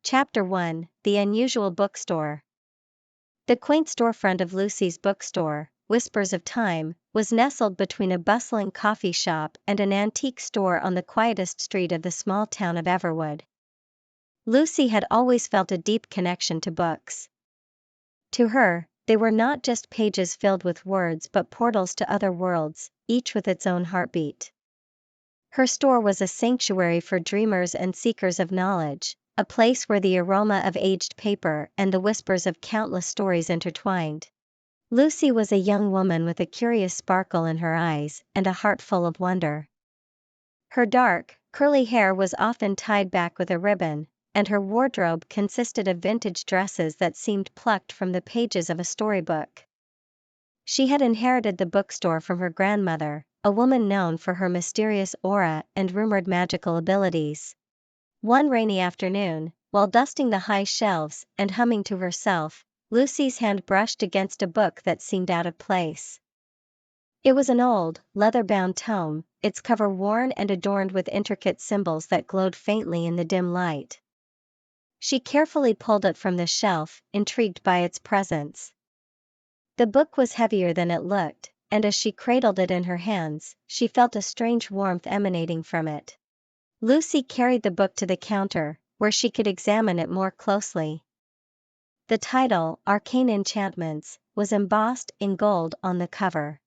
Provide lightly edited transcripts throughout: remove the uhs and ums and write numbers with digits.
Chapter 1: The Unusual Bookstore. The quaint storefront of Lucy's bookstore, Whispers of Time, was nestled between a bustling coffee shop and an antique store on the quietest street of the small town of Everwood. Lucy had always felt a deep connection to books. To her, they were not just pages filled with words but portals to other worlds, each with its own heartbeat. Her store was a sanctuary for dreamers and seekers of knowledge, a place where the aroma of aged paper and the whispers of countless stories intertwined. Lucy was a young woman with a curious sparkle in her eyes and a heart full of wonder. Her dark, curly hair was often tied back with a ribbon, and her wardrobe consisted of vintage dresses that seemed plucked from the pages of a storybook. She had inherited the bookstore from her grandmother, a woman known for her mysterious aura and rumored magical abilities. One rainy afternoon, while dusting the high shelves and humming to herself, Lucy's hand brushed against a book that seemed out of place. It was an old, leather-bound tome, its cover worn and adorned with intricate symbols that glowed faintly in the dim light. She carefully pulled it from the shelf, intrigued by its presence. The book was heavier than it looked, and as she cradled it in her hands, she felt a strange warmth emanating from it. Lucy carried the book to the counter, where she could examine it more closely. The title, Arcane Enchantments, was embossed in gold on the cover.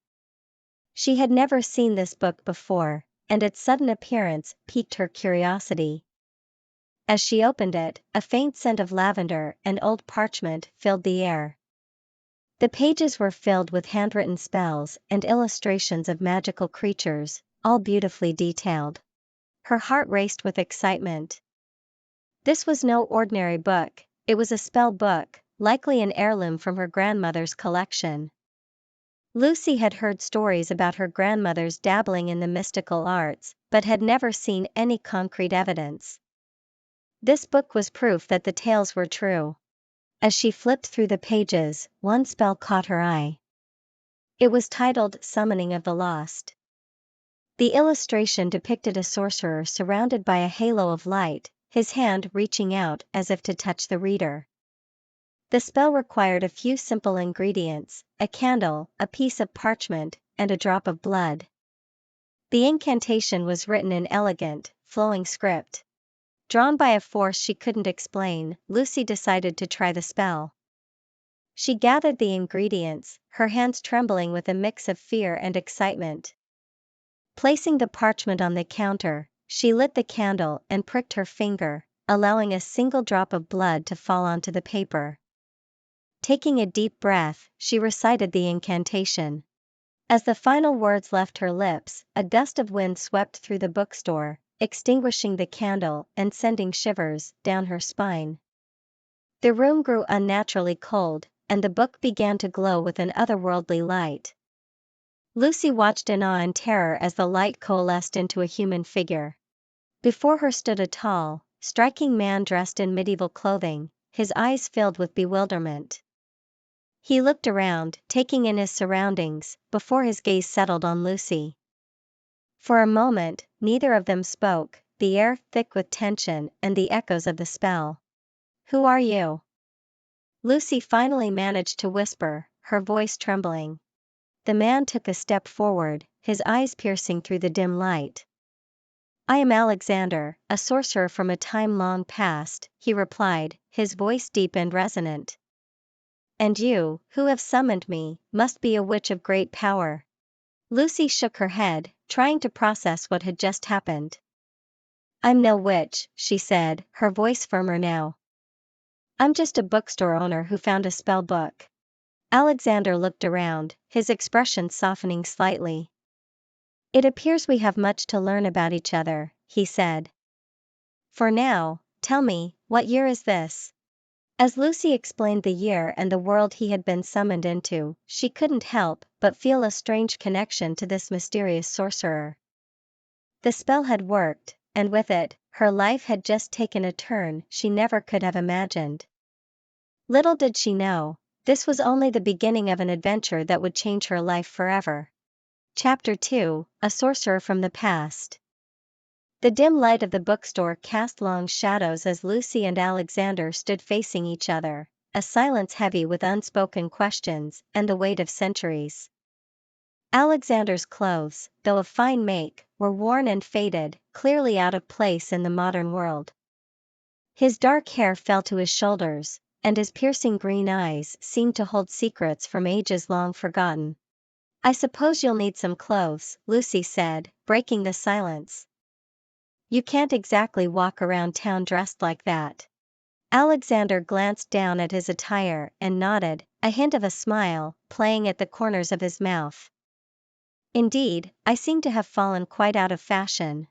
She had never seen this book before, and its sudden appearance piqued her curiosity. As she opened it, a faint scent of lavender and old parchment filled the air. The pages were filled with handwritten spells and illustrations of magical creatures, all beautifully detailed. Her heart raced with excitement. This was no ordinary book, it was a spell book, likely an heirloom from her grandmother's collection. Lucy had heard stories about her grandmother's dabbling in the mystical arts, but had never seen any concrete evidence. This book was proof that the tales were true. As she flipped through the pages, one spell caught her eye. It was titled Summoning of the Lost. The illustration depicted a sorcerer surrounded by a halo of light, his hand reaching out as if to touch the reader. The spell required a few simple ingredients: a candle, a piece of parchment, and a drop of blood. The incantation was written in elegant, flowing script. Drawn by a force she couldn't explain, Lucy decided to try the spell. She gathered the ingredients, her hands trembling with a mix of fear and excitement. Placing the parchment on the counter, she lit the candle and pricked her finger, allowing a single drop of blood to fall onto the paper. Taking a deep breath, she recited the incantation. As the final words left her lips, a gust of wind swept through the bookstore, extinguishing the candle and sending shivers down her spine. The room grew unnaturally cold, and the book began to glow with an otherworldly light. Lucy watched in awe and terror as the light coalesced into a human figure. Before her stood a tall, striking man dressed in medieval clothing, his eyes filled with bewilderment. He looked around, taking in his surroundings, before his gaze settled on Lucy. For a moment, neither of them spoke, the air thick with tension and the echoes of the spell. "Who are you?" Lucy finally managed to whisper, her voice trembling. The man took a step forward, his eyes piercing through the dim light. "I am Alexander, a sorcerer from a time long past," he replied, his voice deep and resonant. "And you, who have summoned me, must be a witch of great power." Lucy shook her head, trying to process what had just happened. "I'm no witch," she said, her voice firmer now. "I'm just a bookstore owner who found a spell book." Alexander looked around, his expression softening slightly. "It appears we have much to learn about each other," he said. "For now, tell me, what year is this?" As Lucy explained the year and the world he had been summoned into, she couldn't help but feel a strange connection to this mysterious sorcerer. The spell had worked, and with it, her life had just taken a turn she never could have imagined. Little did she know, this was only the beginning of an adventure that would change her life forever. Chapter 2: A Sorcerer from the Past. The dim light of the bookstore cast long shadows as Lucy and Alexander stood facing each other, a silence heavy with unspoken questions and the weight of centuries. Alexander's clothes, though of fine make, were worn and faded, clearly out of place in the modern world. His dark hair fell to his shoulders, and his piercing green eyes seemed to hold secrets from ages long forgotten. "I suppose you'll need some clothes," Lucy said, breaking the silence. "You can't exactly walk around town dressed like that." Alexander glanced down at his attire and nodded, a hint of a smile playing at the corners of his mouth. "Indeed, I seem to have fallen quite out of fashion."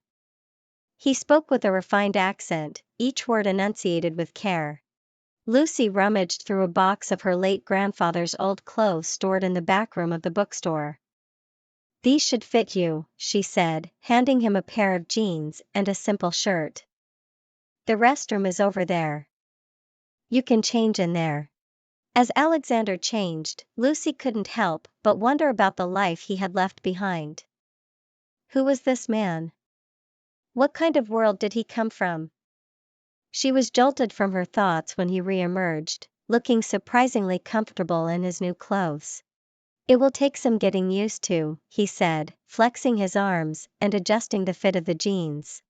He spoke with a refined accent, each word enunciated with care. Lucy rummaged through a box of her late grandfather's old clothes stored in the back room of the bookstore. "These should fit you," she said, handing him a pair of jeans and a simple shirt. "The restroom is over there. You can change in there." As Alexander changed, Lucy couldn't help but wonder about the life he had left behind. Who was this man? What kind of world did he come from? She was jolted from her thoughts when he re-emerged, looking surprisingly comfortable in his new clothes. "It will take some getting used to," he said, flexing his arms and adjusting the fit of the jeans.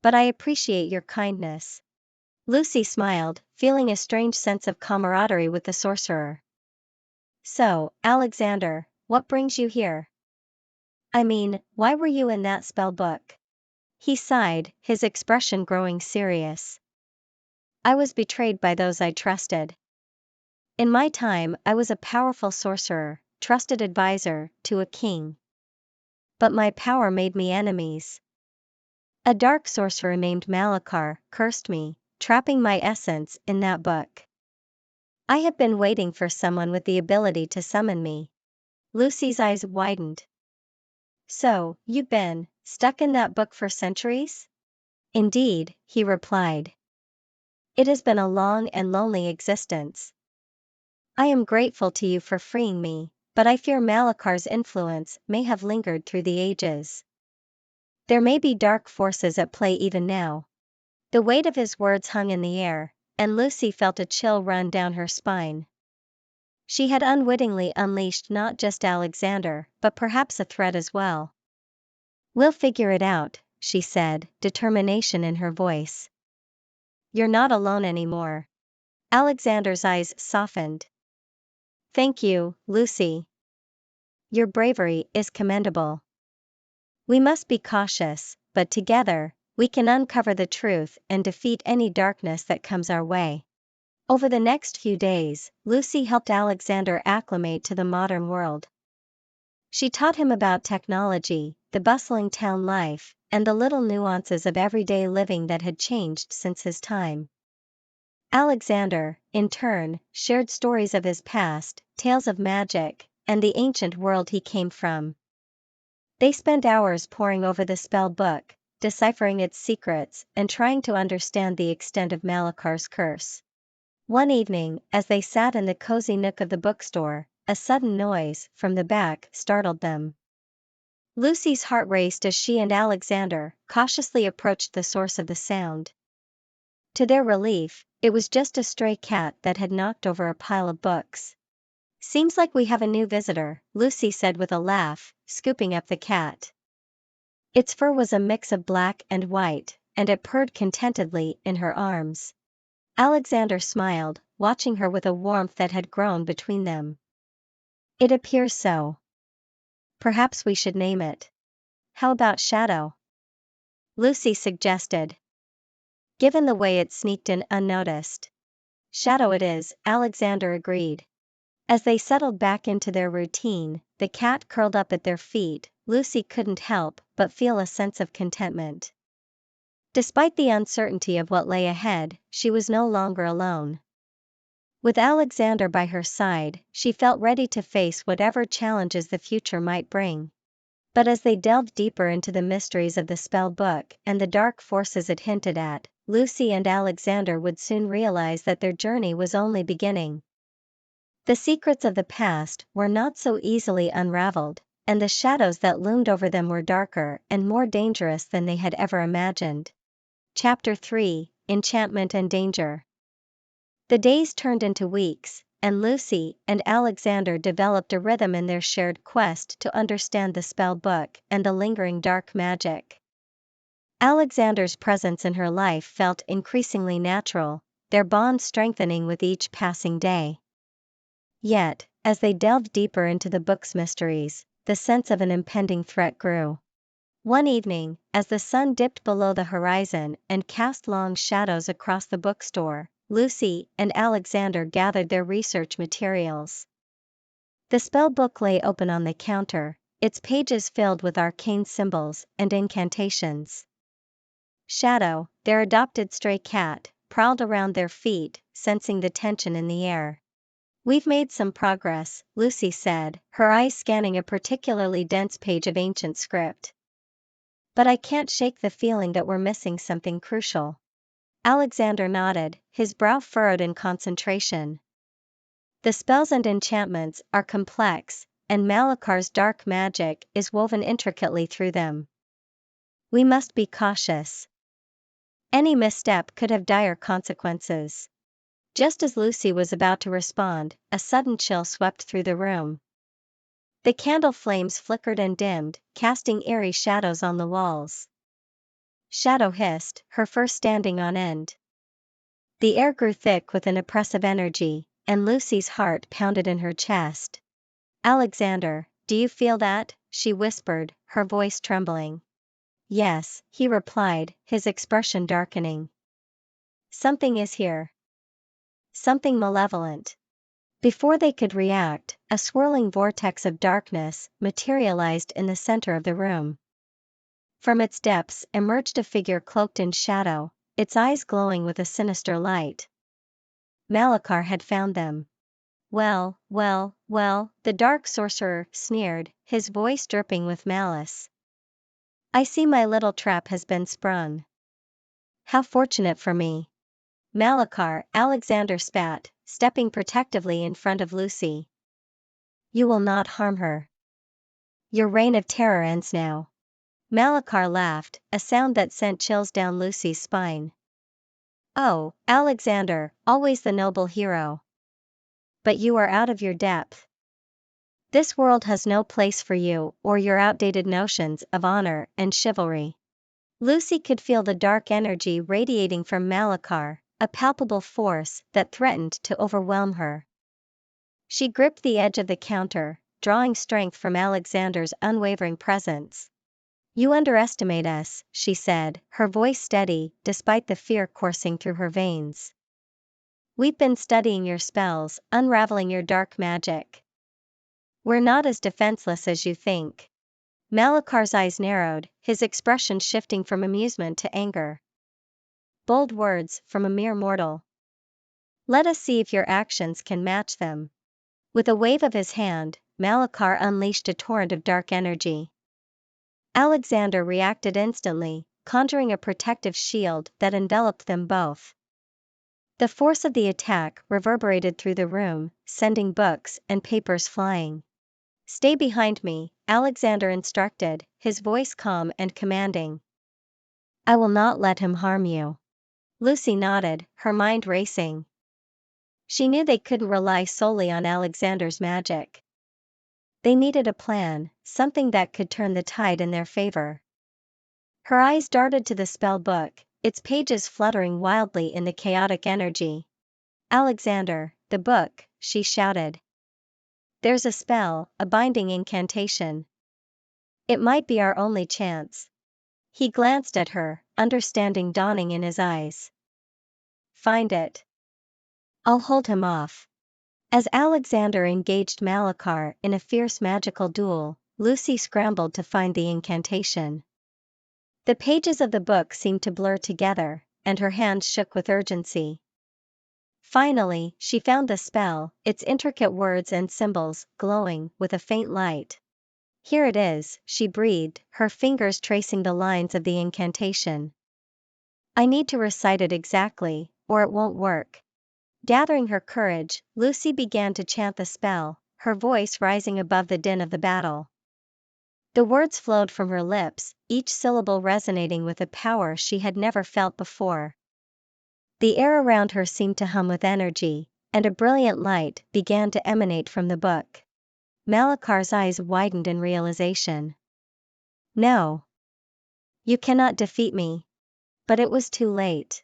"But I appreciate your kindness." Lucy smiled, feeling a strange sense of camaraderie with the sorcerer. "So, Alexander, what brings you here? I mean, why were you in that spell book?" He sighed, his expression growing serious. "I was betrayed by those I trusted. In my time I was a powerful sorcerer, trusted advisor to a king. But my power made me enemies. A dark sorcerer named Malachar cursed me, trapping my essence in that book. I have been waiting for someone with the ability to summon me." Lucy's eyes widened. "So, you've been stuck in that book for centuries?" "Indeed," he replied. "It has been a long and lonely existence. I am grateful to you for freeing me, but I fear Malachar's influence may have lingered through the ages. There may be dark forces at play even now." The weight of his words hung in the air, and Lucy felt a chill run down her spine. She had unwittingly unleashed not just Alexander, but perhaps a threat as well. "We'll figure it out," she said, determination in her voice. "You're not alone anymore." Alexander's eyes softened. "Thank you, Lucy. Your bravery is commendable. We must be cautious, but together, we can uncover the truth and defeat any darkness that comes our way." Over the next few days, Lucy helped Alexander acclimate to the modern world. She taught him about technology, the bustling town life, and the little nuances of everyday living that had changed since his time. Alexander, in turn, shared stories of his past, tales of magic, and the ancient world he came from. They spent hours poring over the spell book, deciphering its secrets and trying to understand the extent of Malachar's curse. One evening, as they sat in the cozy nook of the bookstore, a sudden noise from the back startled them. Lucy's heart raced as she and Alexander cautiously approached the source of the sound. To their relief, it was just a stray cat that had knocked over a pile of books. "Seems like we have a new visitor," Lucy said with a laugh, scooping up the cat. Its fur was a mix of black and white, and it purred contentedly in her arms. Alexander smiled, watching her with a warmth that had grown between them. "It appears so. Perhaps we should name it." "How about Shadow?" Lucy suggested. "Given the way it sneaked in unnoticed." "Shadow it is," Alexander agreed. As they settled back into their routine, the cat curled up at their feet, Lucy couldn't help but feel a sense of contentment. Despite the uncertainty of what lay ahead, she was no longer alone. With Alexander by her side, she felt ready to face whatever challenges the future might bring. But as they delved deeper into the mysteries of the spell book and the dark forces it hinted at, Lucy and Alexander would soon realize that their journey was only beginning. The secrets of the past were not so easily unraveled, and the shadows that loomed over them were darker and more dangerous than they had ever imagined. Chapter 3: Enchantment and Danger. The days turned into weeks, and Lucy and Alexander developed a rhythm in their shared quest to understand the spell book and the lingering dark magic. Alexander's presence in her life felt increasingly natural, their bond strengthening with each passing day. Yet, as they delved deeper into the book's mysteries, the sense of an impending threat grew. One evening, as the sun dipped below the horizon and cast long shadows across the bookstore, Lucy and Alexander gathered their research materials. The spell book lay open on the counter, its pages filled with arcane symbols and incantations. Shadow, their adopted stray cat, prowled around their feet, sensing the tension in the air. "We've made some progress," Lucy said, her eyes scanning a particularly dense page of ancient script. "But I can't shake the feeling that we're missing something crucial." Alexander nodded, his brow furrowed in concentration. "The spells and enchantments are complex, and Malakar's dark magic is woven intricately through them. We must be cautious. Any misstep could have dire consequences." Just as Lucy was about to respond, a sudden chill swept through the room. The candle flames flickered and dimmed, casting eerie shadows on the walls. Shadow hissed, her fur standing on end. The air grew thick with an oppressive energy, and Lucy's heart pounded in her chest. "Alexander, do you feel that?" she whispered, her voice trembling. "Yes," he replied, his expression darkening. "Something is here. Something malevolent." Before they could react, a swirling vortex of darkness materialized in the center of the room. From its depths emerged a figure cloaked in shadow, its eyes glowing with a sinister light. Malakar had found them. "Well, well, well," the dark sorcerer sneered, his voice dripping with malice. "I see my little trap has been sprung. How fortunate for me." "Malakar," Alexander spat, stepping protectively in front of Lucy. "You will not harm her. Your reign of terror ends now." Malakar laughed, a sound that sent chills down Lucy's spine. "Oh, Alexander, always the noble hero. But you are out of your depth. This world has no place for you or your outdated notions of honor and chivalry." Lucy could feel the dark energy radiating from Malakar, a palpable force that threatened to overwhelm her. She gripped the edge of the counter, drawing strength from Alexander's unwavering presence. "You underestimate us," she said, her voice steady, despite the fear coursing through her veins. "We've been studying your spells, unraveling your dark magic. We're not as defenseless as you think." Malakar's eyes narrowed, his expression shifting from amusement to anger. "Bold words from a mere mortal. Let us see if your actions can match them." With a wave of his hand, Malakar unleashed a torrent of dark energy. Alexander reacted instantly, conjuring a protective shield that enveloped them both. The force of the attack reverberated through the room, sending books and papers flying. "Stay behind me," Alexander instructed, his voice calm and commanding. "I will not let him harm you." Lucy nodded, her mind racing. She knew they couldn't rely solely on Alexander's magic. They needed a plan, something that could turn the tide in their favor. Her eyes darted to the spell book, its pages fluttering wildly in the chaotic energy. "Alexander, the book," she shouted. "There's a spell, a binding incantation. It might be our only chance." He glanced at her, understanding dawning in his eyes. "Find it. I'll hold him off." As Alexander engaged Malakar in a fierce magical duel, Lucy scrambled to find the incantation. The pages of the book seemed to blur together, and her hands shook with urgency. Finally, she found the spell, its intricate words and symbols glowing with a faint light. "Here it is," she breathed, her fingers tracing the lines of the incantation. "I need to recite it exactly, or it won't work." Gathering her courage, Lucy began to chant the spell, her voice rising above the din of the battle. The words flowed from her lips, each syllable resonating with a power she had never felt before. The air around her seemed to hum with energy, and a brilliant light began to emanate from the book. Malakar's eyes widened in realization. No. You cannot defeat me. But it was too late.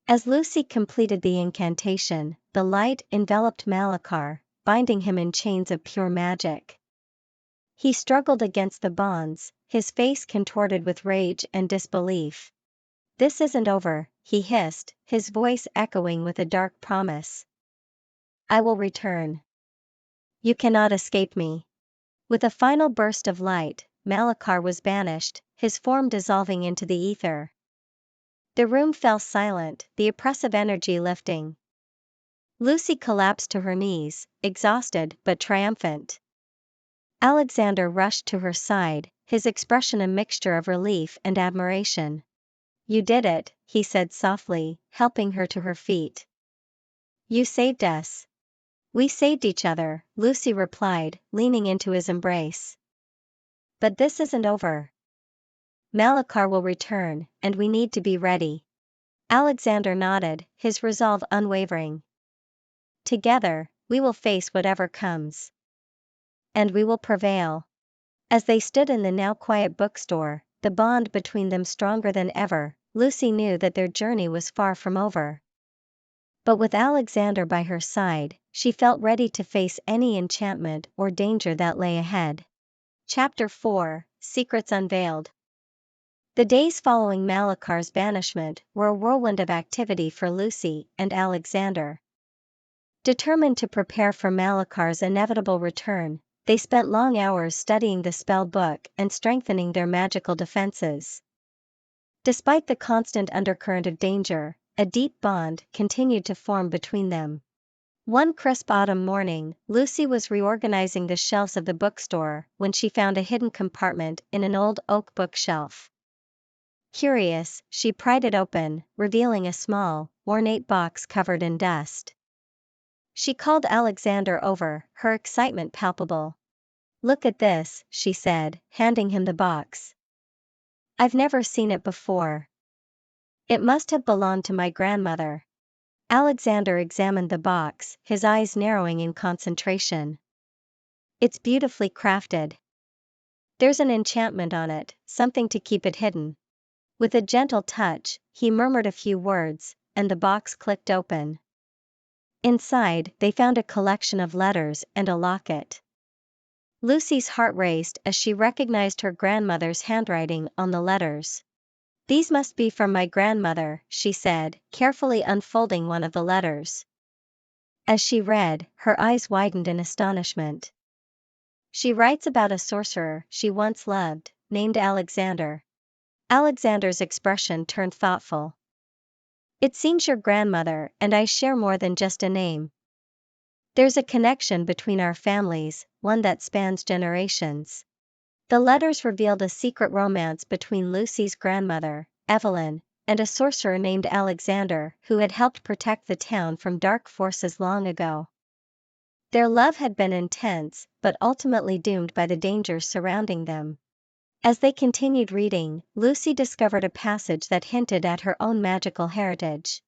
As Lucy completed the incantation, the light enveloped Malakar, binding him in chains of pure magic. He struggled against the bonds, his face contorted with rage and disbelief. "This isn't over," he hissed, his voice echoing with a dark promise. "I will return. You cannot escape me." With a final burst of light, Malakar was banished, his form dissolving into the ether. The room fell silent, the oppressive energy lifting. Lucy collapsed to her knees, exhausted but triumphant. Alexander rushed to her side, his expression a mixture of relief and admiration. "You did it," he said softly, helping her to her feet. "You saved us." "We saved each other," Lucy replied, leaning into his embrace. "But this isn't over. Malakar will return, and we need to be ready." Alexander nodded, his resolve unwavering. "Together, we will face whatever comes. And we will prevail." As they stood in the now quiet bookstore, the bond between them stronger than ever, Lucy knew that their journey was far from over. But with Alexander by her side, she felt ready to face any enchantment or danger that lay ahead. Chapter 4: Secrets Unveiled. The days following Malakar's banishment were a whirlwind of activity for Lucy and Alexander. Determined to prepare for Malakar's inevitable return, they spent long hours studying the spell book and strengthening their magical defenses. Despite the constant undercurrent of danger, a deep bond continued to form between them. One crisp autumn morning, Lucy was reorganizing the shelves of the bookstore when she found a hidden compartment in an old oak bookshelf. Curious, she pried it open, revealing a small, ornate box covered in dust. She called Alexander over, her excitement palpable. "Look at this," she said, handing him the box. "I've never seen it before. It must have belonged to my grandmother." Alexander examined the box, his eyes narrowing in concentration. "It's beautifully crafted. There's an enchantment on it, something to keep it hidden." With a gentle touch, he murmured a few words, and the box clicked open. Inside, they found a collection of letters and a locket. Lucy's heart raced as she recognized her grandmother's handwriting on the letters. "These must be from my grandmother," she said, carefully unfolding one of the letters. As she read, her eyes widened in astonishment. "She writes about a sorcerer she once loved, named Alexander." Alexander's expression turned thoughtful. "It seems your grandmother and I share more than just a name. There's a connection between our families, one that spans generations." The letters revealed a secret romance between Lucy's grandmother, Evelyn, and a sorcerer named Alexander who had helped protect the town from dark forces long ago. Their love had been intense, but ultimately doomed by the dangers surrounding them. As they continued reading, Lucy discovered a passage that hinted at her own magical heritage.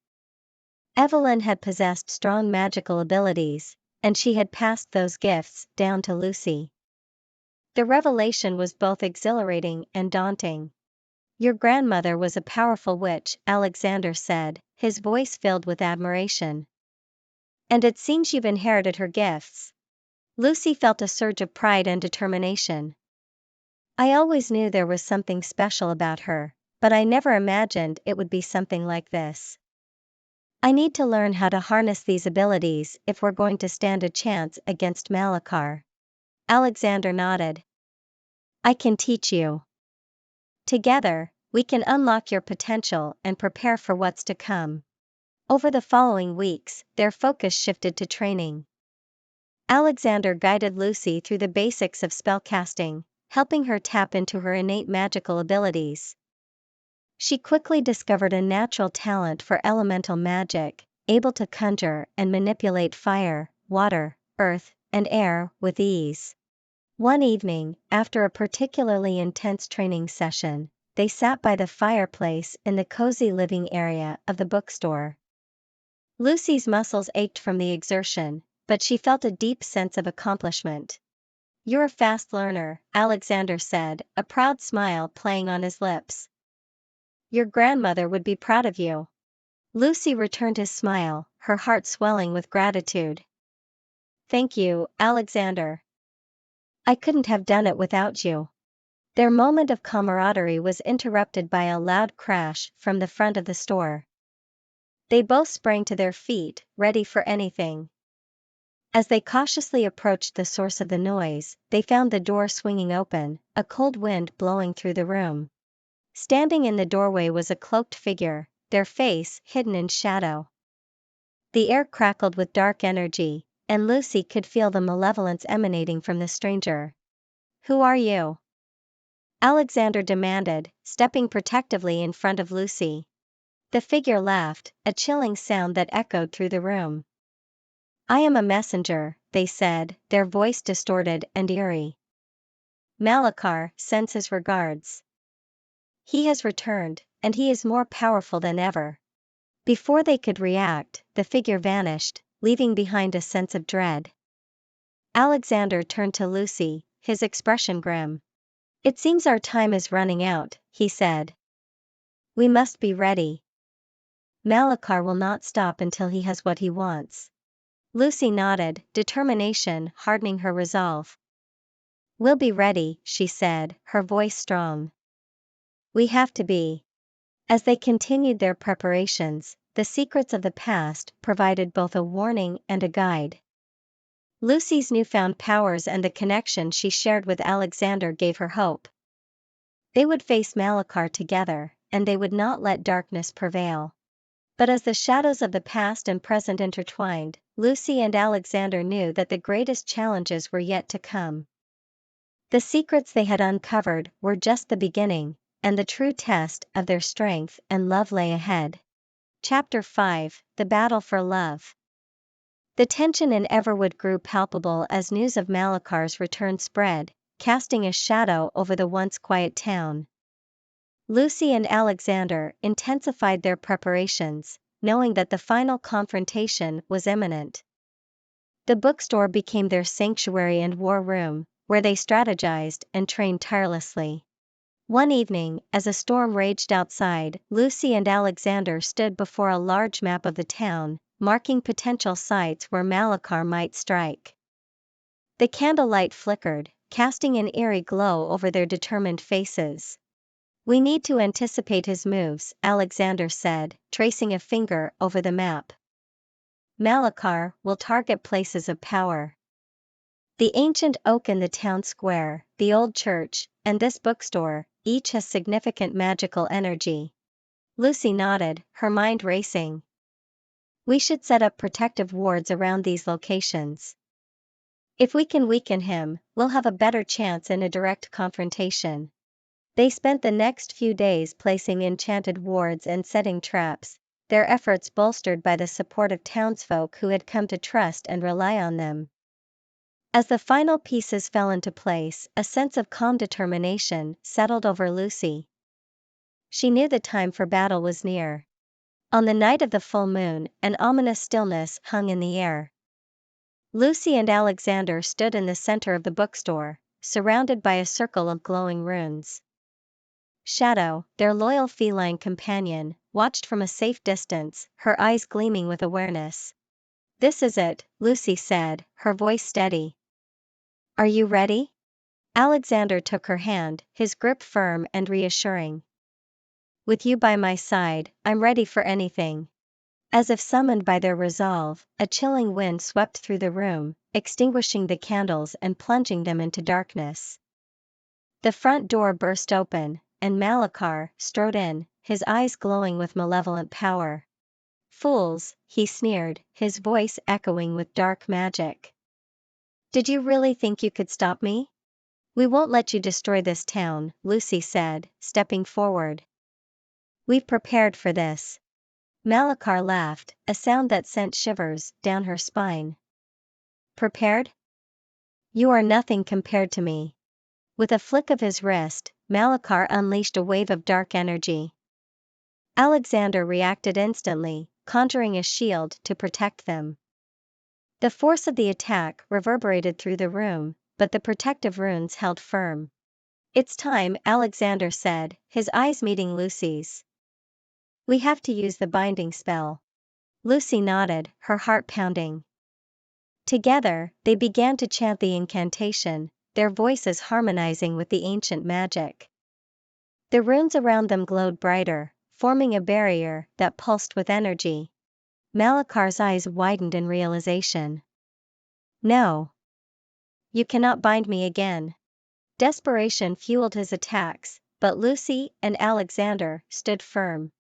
Evelyn had possessed strong magical abilities, and she had passed those gifts down to Lucy. The revelation was both exhilarating and daunting. "Your grandmother was a powerful witch," Alexander said, his voice filled with admiration. "And it seems you've inherited her gifts." Lucy felt a surge of pride and determination. "I always knew there was something special about her, but I never imagined it would be something like this. I need to learn how to harness these abilities if we're going to stand a chance against Malakar." Alexander nodded. "I can teach you. Together, we can unlock your potential and prepare for what's to come." Over the following weeks, their focus shifted to training. Alexander guided Lucy through the basics of spellcasting, helping her tap into her innate magical abilities. She quickly discovered a natural talent for elemental magic, able to conjure and manipulate fire, water, earth, and air with ease. One evening, after a particularly intense training session, they sat by the fireplace in the cozy living area of the bookstore. Lucy's muscles ached from the exertion, but she felt a deep sense of accomplishment. "You're a fast learner," Alexander said, a proud smile playing on his lips. "Your grandmother would be proud of you." Lucy returned his smile, her heart swelling with gratitude. "Thank you, Alexander. I couldn't have done it without you." Their moment of camaraderie was interrupted by a loud crash from the front of the store. They both sprang to their feet, ready for anything. As they cautiously approached the source of the noise, they found the door swinging open, a cold wind blowing through the room. Standing in the doorway was a cloaked figure, their face hidden in shadow. The air crackled with dark energy, and Lucy could feel the malevolence emanating from the stranger. "Who are you?" Alexander demanded, stepping protectively in front of Lucy. The figure laughed, a chilling sound that echoed through the room. "I am a messenger," they said, their voice distorted and eerie. "Malachar sends his regards. He has returned, and he is more powerful than ever." Before they could react, the figure vanished, leaving behind a sense of dread. Alexander turned to Lucy, his expression grim. "It seems our time is running out," he said. "We must be ready. Malachar will not stop until he has what he wants." Lucy nodded, determination hardening her resolve. "We'll be ready," she said, her voice strong. "We have to be." As they continued their preparations, the secrets of the past provided both a warning and a guide. Lucy's newfound powers and the connection she shared with Alexander gave her hope. They would face Malachar together, and they would not let darkness prevail. But as the shadows of the past and present intertwined, Lucy and Alexander knew that the greatest challenges were yet to come. The secrets they had uncovered were just the beginning, and the true test of their strength and love lay ahead. Chapter 5: The Battle for Love. The tension in Everwood grew palpable as news of Malachar's return spread, casting a shadow over the once quiet town. Lucy and Alexander intensified their preparations, knowing that the final confrontation was imminent. The bookstore became their sanctuary and war room, where they strategized and trained tirelessly. One evening, as a storm raged outside, Lucy and Alexander stood before a large map of the town, marking potential sites where Malachar might strike. The candlelight flickered, casting an eerie glow over their determined faces. "We need to anticipate his moves," Alexander said, tracing a finger over the map. "Malachar will target places of power. The ancient oak in the town square, the old church, and this bookstore, each has significant magical energy." Lucy nodded, her mind racing. "We should set up protective wards around these locations. If we can weaken him, we'll have a better chance in a direct confrontation." They spent the next few days placing enchanted wards and setting traps, their efforts bolstered by the support of townsfolk who had come to trust and rely on them. As the final pieces fell into place, a sense of calm determination settled over Lucy. She knew the time for battle was near. On the night of the full moon, an ominous stillness hung in the air. Lucy and Alexander stood in the center of the bookstore, surrounded by a circle of glowing runes. Shadow, their loyal feline companion, watched from a safe distance, her eyes gleaming with awareness. "This is it," Lucy said, her voice steady. "Are you ready?" Alexander took her hand, his grip firm and reassuring. "With you by my side, I'm ready for anything." As if summoned by their resolve, a chilling wind swept through the room, extinguishing the candles and plunging them into darkness. The front door burst open, and Malachar strode in, his eyes glowing with malevolent power. "Fools," he sneered, his voice echoing with dark magic. "Did you really think you could stop me?" "We won't let you destroy this town," Lucy said, stepping forward. "We've prepared for this." Malachar laughed, a sound that sent shivers down her spine. "Prepared?" You are nothing compared to me. With a flick of his wrist, Malachar unleashed a wave of dark energy. Alexander reacted instantly, conjuring a shield to protect them. The force of the attack reverberated through the room, but the protective runes held firm. "It's time," Alexander said, his eyes meeting Lucy's. "We have to use the binding spell." Lucy nodded, her heart pounding. Together, they began to chant the incantation, their voices harmonizing with the ancient magic. The runes around them glowed brighter, forming a barrier that pulsed with energy. Malachar's eyes widened in realization. "No. You cannot bind me again." Desperation fueled his attacks, but Lucy and Alexander stood firm.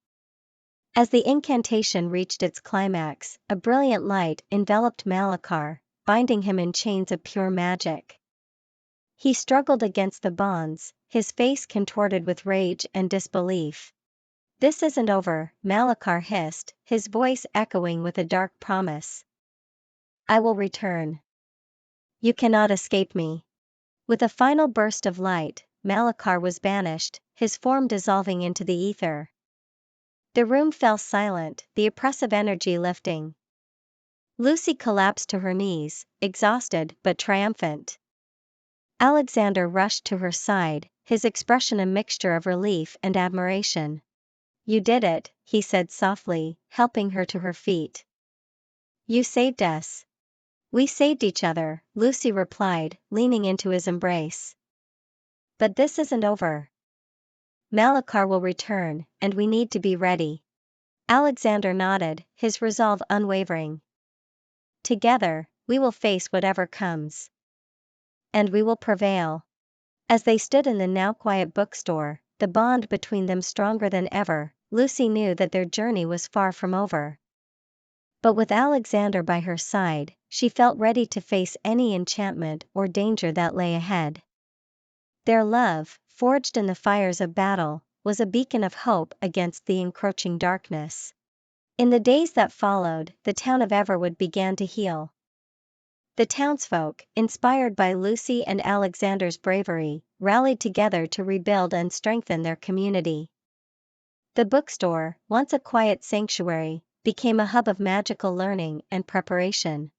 As the incantation reached its climax, a brilliant light enveloped Malachar, binding him in chains of pure magic. He struggled against the bonds, his face contorted with rage and disbelief. "This isn't over," Malachar hissed, his voice echoing with a dark promise. "I will return. You cannot escape me." With a final burst of light, Malachar was banished, his form dissolving into the ether. The room fell silent, the oppressive energy lifting. Lucy collapsed to her knees, exhausted but triumphant. Alexander rushed to her side, his expression a mixture of relief and admiration. "You did it," he said softly, helping her to her feet. "You saved us." "We saved each other," Lucy replied, leaning into his embrace. "But this isn't over. Malachar will return, and we need to be ready." Alexander nodded, his resolve unwavering. "Together, we will face whatever comes. And we will prevail." As they stood in the now quiet bookstore, the bond between them stronger than ever, Lucy knew that their journey was far from over. But with Alexander by her side, she felt ready to face any enchantment or danger that lay ahead. Their love, forged in the fires of battle, was a beacon of hope against the encroaching darkness. In the days that followed, the town of Everwood began to heal. The townsfolk, inspired by Lucy and Alexander's bravery, rallied together to rebuild and strengthen their community. The bookstore, once a quiet sanctuary, became a hub of magical learning and preparation.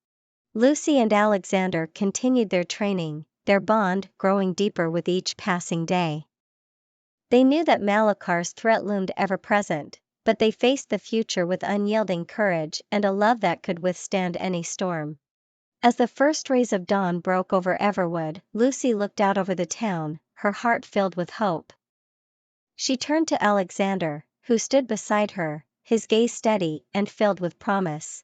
Lucy and Alexander continued their training, their bond growing deeper with each passing day. They knew that Malachar's threat loomed ever present, but they faced the future with unyielding courage and a love that could withstand any storm. As the first rays of dawn broke over Everwood, Lucy looked out over the town, her heart filled with hope. She turned to Alexander, who stood beside her, his gaze steady and filled with promise.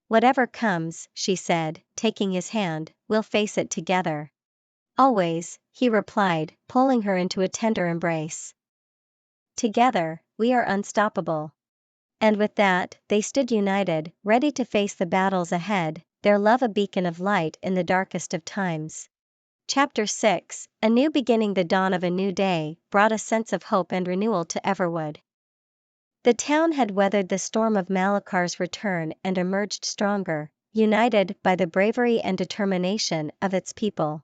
"Whatever comes," she said, taking his hand, "we'll face it together." "Always," he replied, pulling her into a tender embrace. "Together, we are unstoppable." And with that, they stood united, ready to face the battles ahead, their love a beacon of light in the darkest of times. Chapter 6: A New Beginning. The dawn of a new day brought a sense of hope and renewal to Everwood. The town had weathered the storm of Malachar's return and emerged stronger, united by the bravery and determination of its people.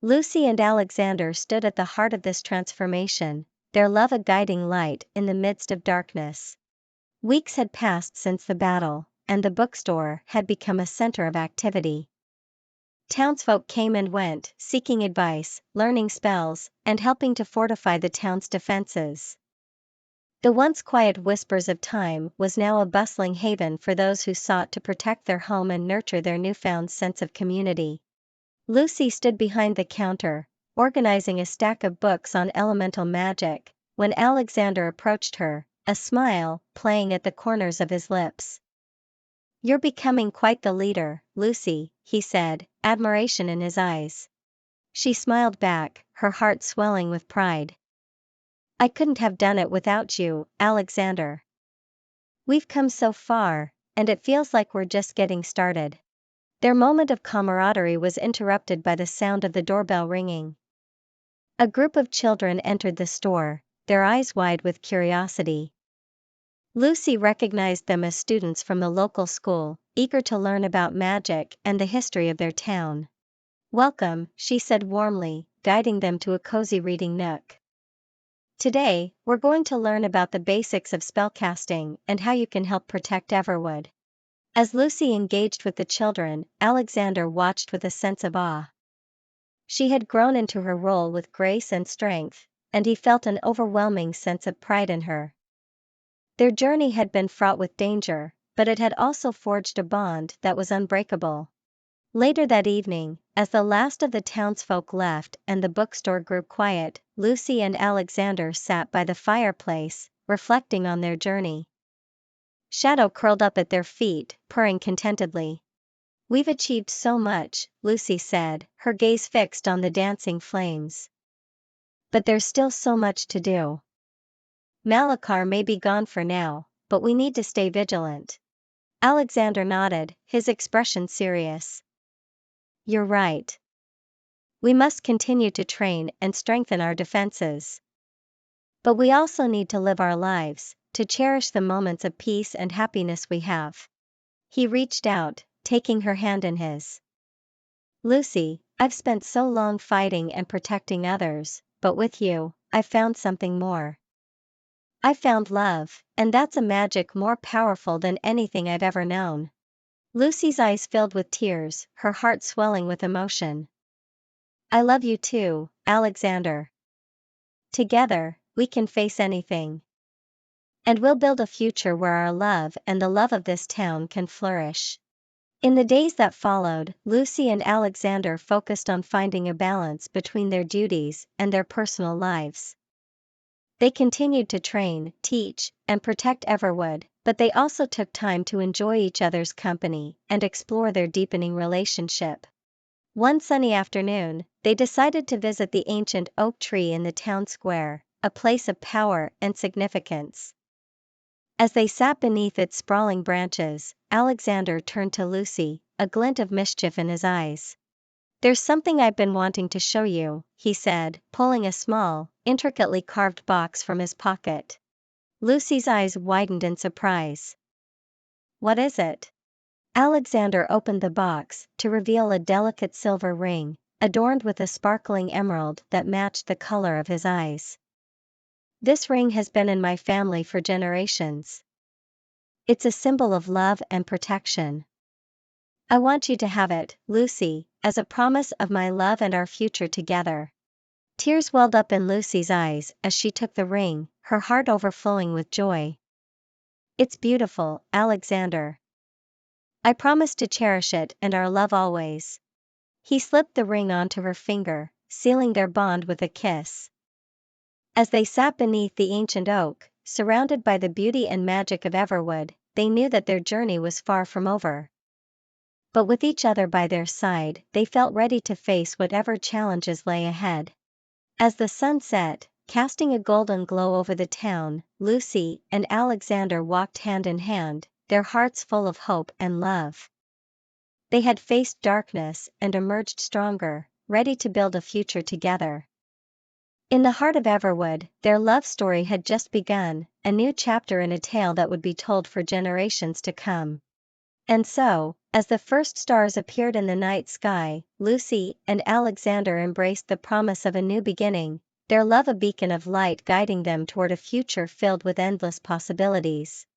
Lucy and Alexander stood at the heart of this transformation, their love a guiding light in the midst of darkness. Weeks had passed since the battle, and the bookstore had become a center of activity. Townsfolk came and went, seeking advice, learning spells, and helping to fortify the town's defenses. The once quiet Whispers of Time was now a bustling haven for those who sought to protect their home and nurture their newfound sense of community. Lucy stood behind the counter, organizing a stack of books on elemental magic, when Alexander approached her, a smile playing at the corners of his lips. "You're becoming quite the leader, Lucy," he said, admiration in his eyes. She smiled back, her heart swelling with pride. "I couldn't have done it without you, Alexander. We've come so far, and it feels like we're just getting started." Their moment of camaraderie was interrupted by the sound of the doorbell ringing. A group of children entered the store, their eyes wide with curiosity. Lucy recognized them as students from the local school, eager to learn about magic and the history of their town. "Welcome," she said warmly, guiding them to a cozy reading nook. "Today, we're going to learn about the basics of spellcasting and how you can help protect Everwood." As Lucy engaged with the children, Alexander watched with a sense of awe. She had grown into her role with grace and strength, and he felt an overwhelming sense of pride in her. Their journey had been fraught with danger, but it had also forged a bond that was unbreakable. Later that evening, as the last of the townsfolk left and the bookstore grew quiet, Lucy and Alexander sat by the fireplace, reflecting on their journey. Shadow curled up at their feet, purring contentedly. "We've achieved so much," Lucy said, her gaze fixed on the dancing flames. "But there's still so much to do. Malachar may be gone for now, but we need to stay vigilant." Alexander nodded, his expression serious. "You're right. We must continue to train and strengthen our defenses. But we also need to live our lives, to cherish the moments of peace and happiness we have." He reached out, taking her hand in his. "Lucy, I've spent so long fighting and protecting others, but with you, I've found something more. I found love, and that's a magic more powerful than anything I've ever known." Lucy's eyes filled with tears, her heart swelling with emotion. "I love you too, Alexander. Together, we can face anything. And we'll build a future where our love and the love of this town can flourish." In the days that followed, Lucy and Alexander focused on finding a balance between their duties and their personal lives. They continued to train, teach, and protect Everwood, but they also took time to enjoy each other's company and explore their deepening relationship. One sunny afternoon, they decided to visit the ancient oak tree in the town square, a place of power and significance. As they sat beneath its sprawling branches, Alexander turned to Lucy, a glint of mischief in his eyes. "There's something I've been wanting to show you," he said, pulling a small, intricately carved box from his pocket. Lucy's eyes widened in surprise. "What is it?" Alexander opened the box, to reveal a delicate silver ring, adorned with a sparkling emerald that matched the color of his eyes. "This ring has been in my family for generations. It's a symbol of love and protection. I want you to have it, Lucy, as a promise of my love and our future together." Tears welled up in Lucy's eyes as she took the ring, her heart overflowing with joy. "It's beautiful, Alexander. I promise to cherish it and our love always." He slipped the ring onto her finger, sealing their bond with a kiss. As they sat beneath the ancient oak, surrounded by the beauty and magic of Everwood, they knew that their journey was far from over. But with each other by their side, they felt ready to face whatever challenges lay ahead. As the sun set, casting a golden glow over the town, Lucy and Alexander walked hand in hand, their hearts full of hope and love. They had faced darkness and emerged stronger, ready to build a future together. In the heart of Everwood, their love story had just begun, a new chapter in a tale that would be told for generations to come. And so, as the first stars appeared in the night sky, Lucy and Alexander embraced the promise of a new beginning, their love a beacon of light guiding them toward a future filled with endless possibilities.